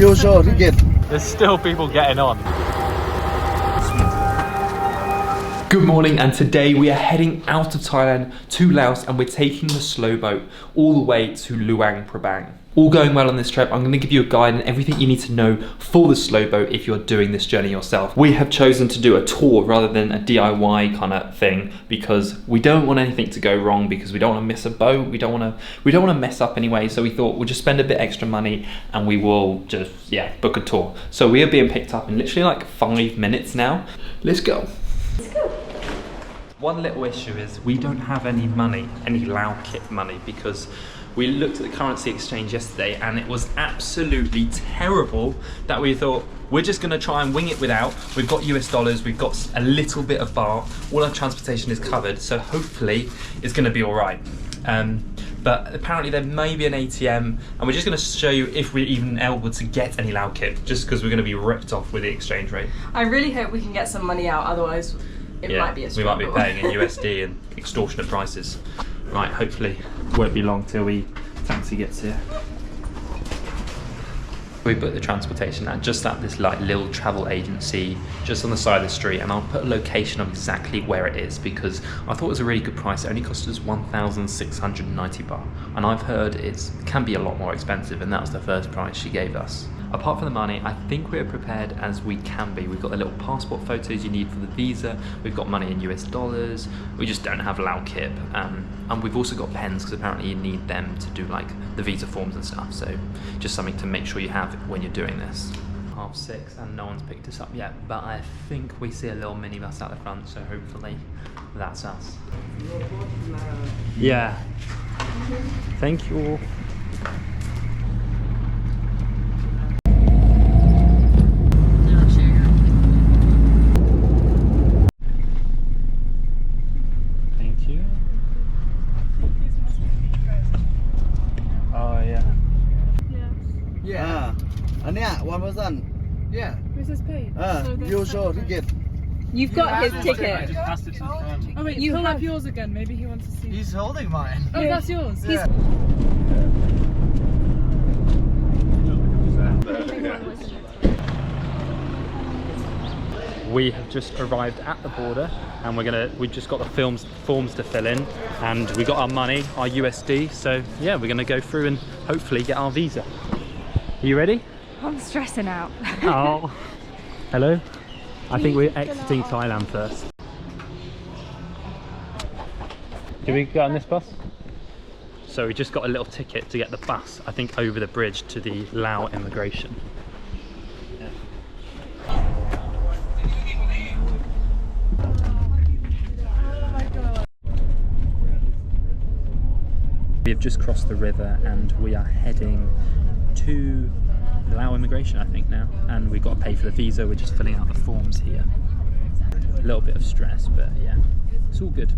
There's still people getting on. Good morning, and today we are heading out of Thailand to Laos, and we're taking the slow boat all the way to Luang Prabang. All going well on this trip. I'm going to give you a guide and everything you need to know for the slow boat if you're doing this journey yourself. We have chosen to do a tour rather than a DIY kind of thing because we don't want anything to go wrong, because we don't want to miss a boat. We don't want to mess up anyway. So we thought we'll just spend a bit extra money and we will just book a tour. So we are being picked up in literally like 5 minutes now. Let's go. One little issue is we don't have any money, any Lao kip money, because we looked at the currency exchange yesterday and it was absolutely terrible that we thought we're just going to try and wing it without. We've got US dollars, we've got a little bit of baht, all our transportation is covered, so hopefully it's going to be all right. But apparently there may be an ATM, and we're just going to show you if we're even able to get any Lao kip, just because we're going to be ripped off with the exchange rate. I really hope we can get some money out, otherwise it might be a struggle. We might be paying in USD and extortionate prices. Right, hopefully it won't be long till taxi gets here. We booked the transportation just at this like little travel agency just on the side of the street, and I'll put a location of exactly where it is because I thought it was a really good price. It only cost us 1,690 baht, and I've heard it can be a lot more expensive, and that was the first price she gave us. Apart from the money, I think we're prepared as we can be. We've got the little passport photos you need for the visa. We've got money in US dollars. We just don't have Lao kip. And we've also got pens because apparently you need them to do like the visa forms and stuff. So just something to make sure you have when you're doing this. 6:30 and no one's picked us up yet, but I think we see a little minibus out the front, so hopefully that's us. Yeah. Thank you. One person. Yeah. Who's this paid? You show ticket. You've got his ticket. I just passed it to the front. Oh wait, you pull up yours again. Maybe he wants to see. He's holding mine. Oh, that's yours. Yeah. We have just arrived at the border, and we've just got the forms to fill in, and we got our money, our USD. So yeah, we're gonna go through and hopefully get our visa. Are you ready? I'm stressing out. Oh, hello. I think we're exiting Thailand first. Do we go on this bus? So we just got a little ticket to get the bus, I think, over the bridge to the Lao immigration. Yeah. We have just crossed the river and we are heading to Lao immigration, I think, now, and we've got to pay for the visa. We're just filling out the forms here. A little bit of stress, but yeah, it's all good.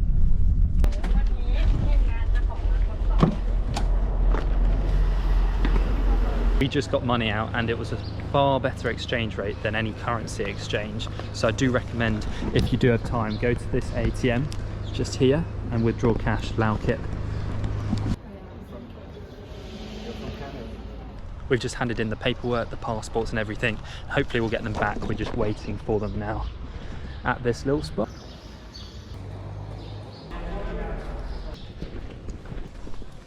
We just got money out and it was a far better exchange rate than any currency exchange, so I do recommend, if you do have time, go to this ATM just here and withdraw cash, Lao kip. We've just handed in the paperwork, the passports and everything. Hopefully we'll get them back. We're just waiting for them now at this little spot.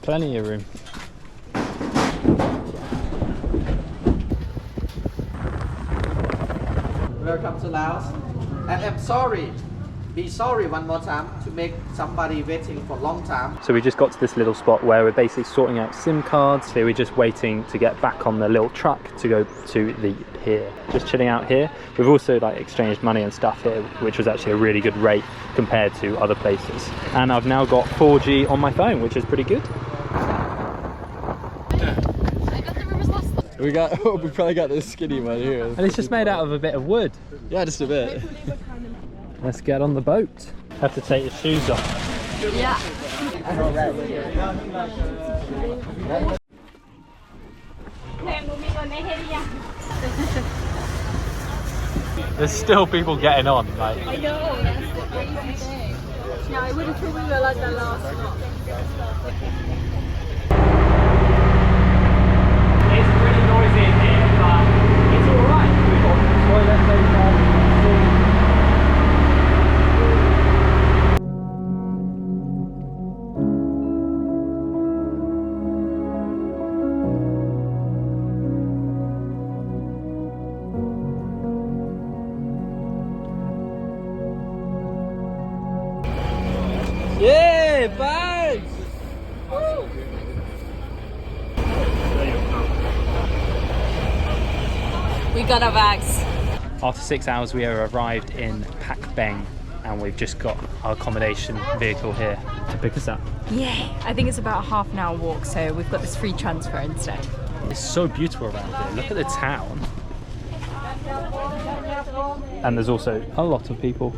Plenty of room. Welcome to Laos. And I'm sorry. Be sorry one more time to make somebody waiting for a long time. So we just got to this little spot where we're basically sorting out SIM cards. Here we're just waiting to get back on the little truck to go to the pier. Just chilling out here. We've also like exchanged money and stuff here, which was actually a really good rate compared to other places. And I've now got 4G on my phone, which is pretty good. We probably got this skinny one here. And it's just made out of a bit of wood. Yeah, just a bit. Let's get on the boat. Have to take your shoes off. Yeah. There's still people getting on. Like. I know, that's the crazy thing. Yeah, I wouldn't truly realize that last one. It's pretty noisy in here, but We got our bags. After 6 hours, we have arrived in Pak Beng, and we've just got our accommodation vehicle here to pick us up. Yeah, I think it's about a half an hour walk, so we've got this free transfer instead. It's so beautiful around here. Look at the town. And there's also a lot of people.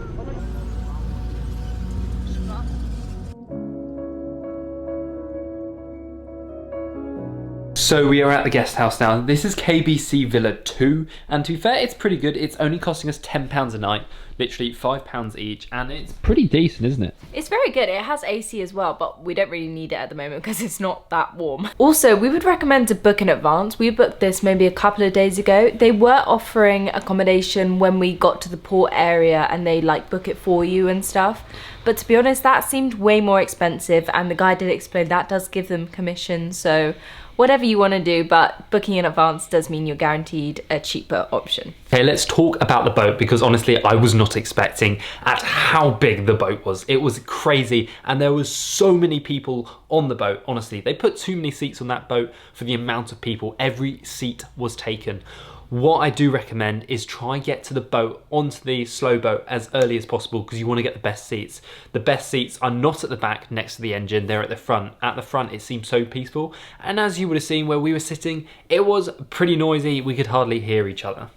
So we are at the guest house now. This is KBC Villa 2, and to be fair, it's pretty good. It's only costing us £10 a night, literally £5 each, and it's pretty decent, isn't it? It's very good. It has AC as well, but we don't really need it at the moment because it's not that warm. Also, we would recommend to book in advance. We booked this maybe a couple of days ago. They were offering accommodation when we got to the port area, and they like book it for you and stuff. But to be honest, that seemed way more expensive, and the guy did explain that does give them commission, so whatever you want to do, but booking in advance does mean you're guaranteed a cheaper option. Okay, let's talk about the boat, because honestly, I was not expecting at how big the boat was. It was crazy, and there was so many people on the boat. Honestly, they put too many seats on that boat for the amount of people. Every seat was taken. What I do recommend is try and get to the boat, onto the slow boat as early as possible, because you want to get the best seats. The best seats are not at the back next to the engine, they're at the front. At the front it seems so peaceful, and as you would have seen where we were sitting, it was pretty noisy, we could hardly hear each other.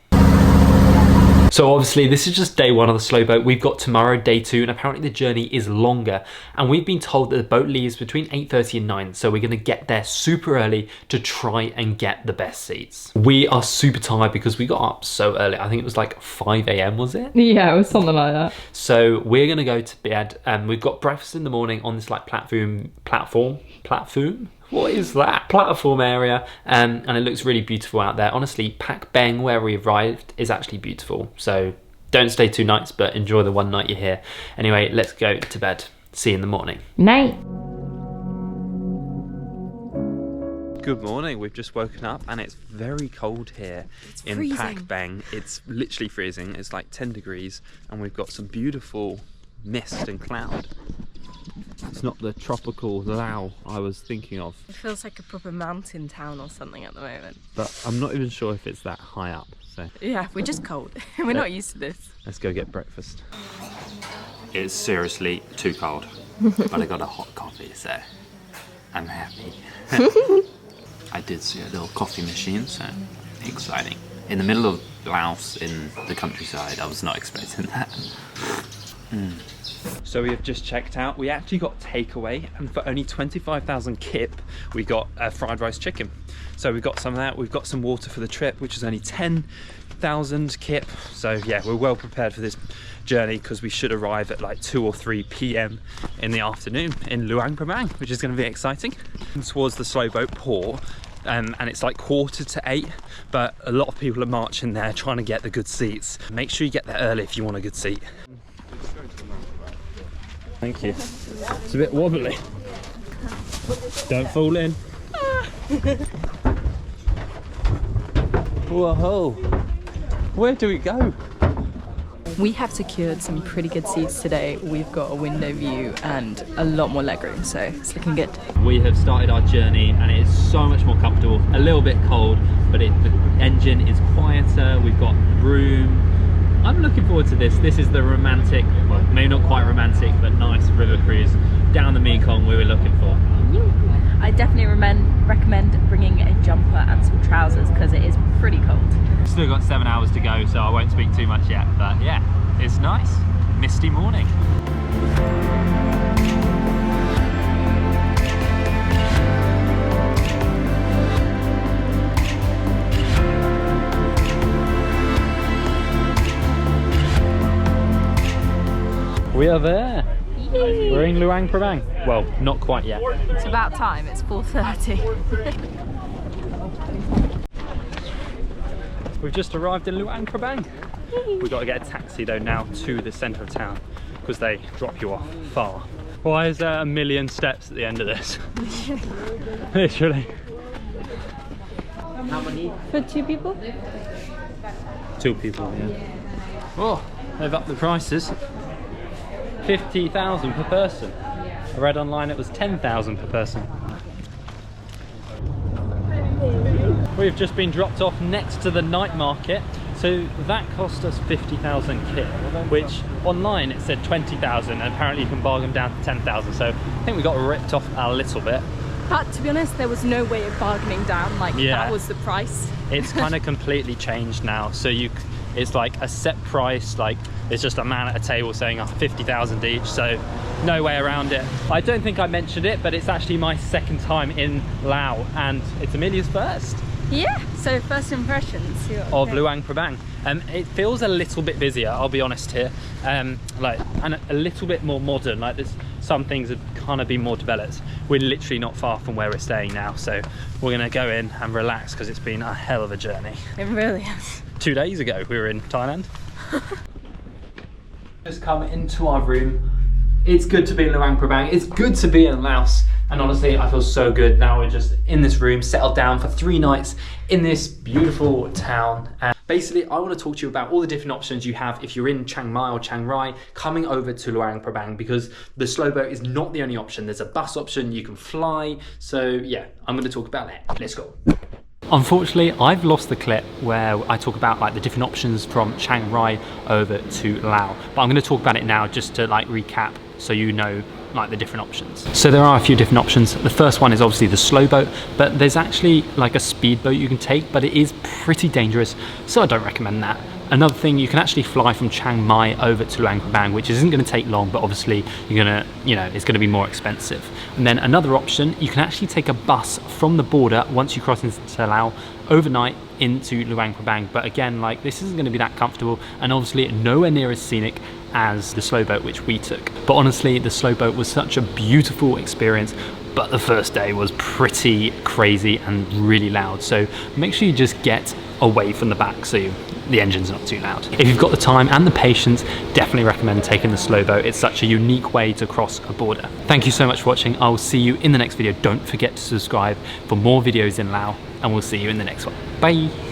So obviously this is just day one of the slow boat. We've got tomorrow, day 2, and apparently the journey is longer. And we've been told that the boat leaves between 8:30 and 9, so we're gonna get there super early to try and get the best seats. We are super tired because we got up so early. I think it was like 5 AM, was it? Yeah, it was something like that. So we're gonna go to bed, and we've got breakfast in the morning on this like platform? What is that? Platform area, and it looks really beautiful out there. Honestly, Pak Beng, where we arrived, is actually beautiful. So don't stay 2 nights, but enjoy the 1 night you're here. Anyway, let's go to bed. See you in the morning. Night. Good morning. We've just woken up, and it's very cold here in Pak Beng. It's literally freezing. It's like 10 degrees, and we've got some beautiful mist and cloud. It's not the tropical Laos I was thinking of. It feels like a proper mountain town or something at the moment. But I'm not even sure if it's that high up, so. Yeah, we're just cold. We're not used to this. Let's go get breakfast. It's seriously too cold, but I got a hot coffee, so I'm happy. I did see a little coffee machine, so exciting. In the middle of Laos in the countryside, I was not expecting that. So we have just checked out. We actually got takeaway, and for only 25,000 kip, we got a fried rice chicken. So we've got some of that. We've got some water for the trip, which is only 10,000 kip. So yeah, we're well prepared for this journey, because we should arrive at like 2 or 3 PM in the afternoon in Luang Prabang, which is going to be exciting. Towards the slow boat port, and it's like 7:45, but a lot of people are marching there trying to get the good seats. Make sure you get there early if you want a good seat. Thank you. It's a bit wobbly. Don't fall in. Whoa. Where do we go? We have secured some pretty good seats today. We've got a window view and a lot more legroom, so it's looking good. We have started our journey, and it is so much more comfortable. A little bit cold, but the engine is quieter. We've got room. I'm looking forward to this. This is the romantic, well, maybe not quite romantic, but nice river cruise down the Mekong we were looking for. I definitely recommend bringing a jumper and some trousers, because it is pretty cold. Still got 7 hours to go, so I won't speak too much yet, but yeah, it's nice. Misty morning. We are there. Yay. We're in Luang Prabang. Well, not quite yet. It's about time. It's 4:30. We've just arrived in Luang Prabang. We've got to get a taxi though now to the centre of town, because they drop you off far. Why is there 1,000,000 steps at the end of this? Literally. How many? For 2 people? 2 people, yeah. Oh, they've upped the prices. 50,000 per person. I read online it was 10,000 per person. we've just been dropped off next to the night market. So that cost us 50,000 kip, which online it said 20,000, and apparently you can bargain down to 10,000. So I think we got ripped off a little bit. But to be honest, there was no way of bargaining down, like that was the price. It's kind of completely changed now. So it's like a set price, like it's just a man at a table saying 50,000 each, so no way around it. I don't think I mentioned it, but it's actually my second time in Laos, and it's Emilia's first. Yeah, so first impressions of Luang Prabang. It feels a little bit busier, I'll be honest here, and a little bit more modern. Like there's some things have kind of been more developed. We're literally not far from where we're staying now, so we're gonna go in and relax because it's been a hell of a journey. It really is. 2 days ago we were in Thailand. Just come into our room. It's good to be in Luang Prabang. It's good to be in Laos. And honestly, I feel so good. Now we're just in this room, settled down for 3 nights in this beautiful town. And basically, I want to talk to you about all the different options you have if you're in Chiang Mai or Chiang Rai coming over to Luang Prabang, because the slow boat is not the only option. There's a bus option, you can fly. So yeah, I'm going to talk about that. Let's go. Unfortunately, I've lost the clip where I talk about like the different options from Chiang Rai over to Laos, but I'm going to talk about it now just to like recap so you know like the different options. So there are a few different options. The first one is obviously the slow boat, but there's actually like a speedboat you can take, but it is pretty dangerous, so I don't recommend that. Another thing, you can actually fly from Chiang Mai over to Luang Prabang, which isn't going to take long, but obviously you're gonna, it's going to be more expensive. And then another option, you can actually take a bus from the border once you cross into Laos overnight into Luang Prabang. But again, like this isn't going to be that comfortable, and obviously nowhere near as scenic as the slow boat which we took. But honestly, the slow boat was such a beautiful experience, but the first day was pretty crazy and really loud. So make sure you just get away from the back so the engine's not too loud. If you've got the time and the patience, definitely recommend taking the slow boat. It's such a unique way to cross a border. Thank you so much for watching. I will see you in the next video. Don't forget to subscribe for more videos in Laos, and we'll see you in the next one. Bye.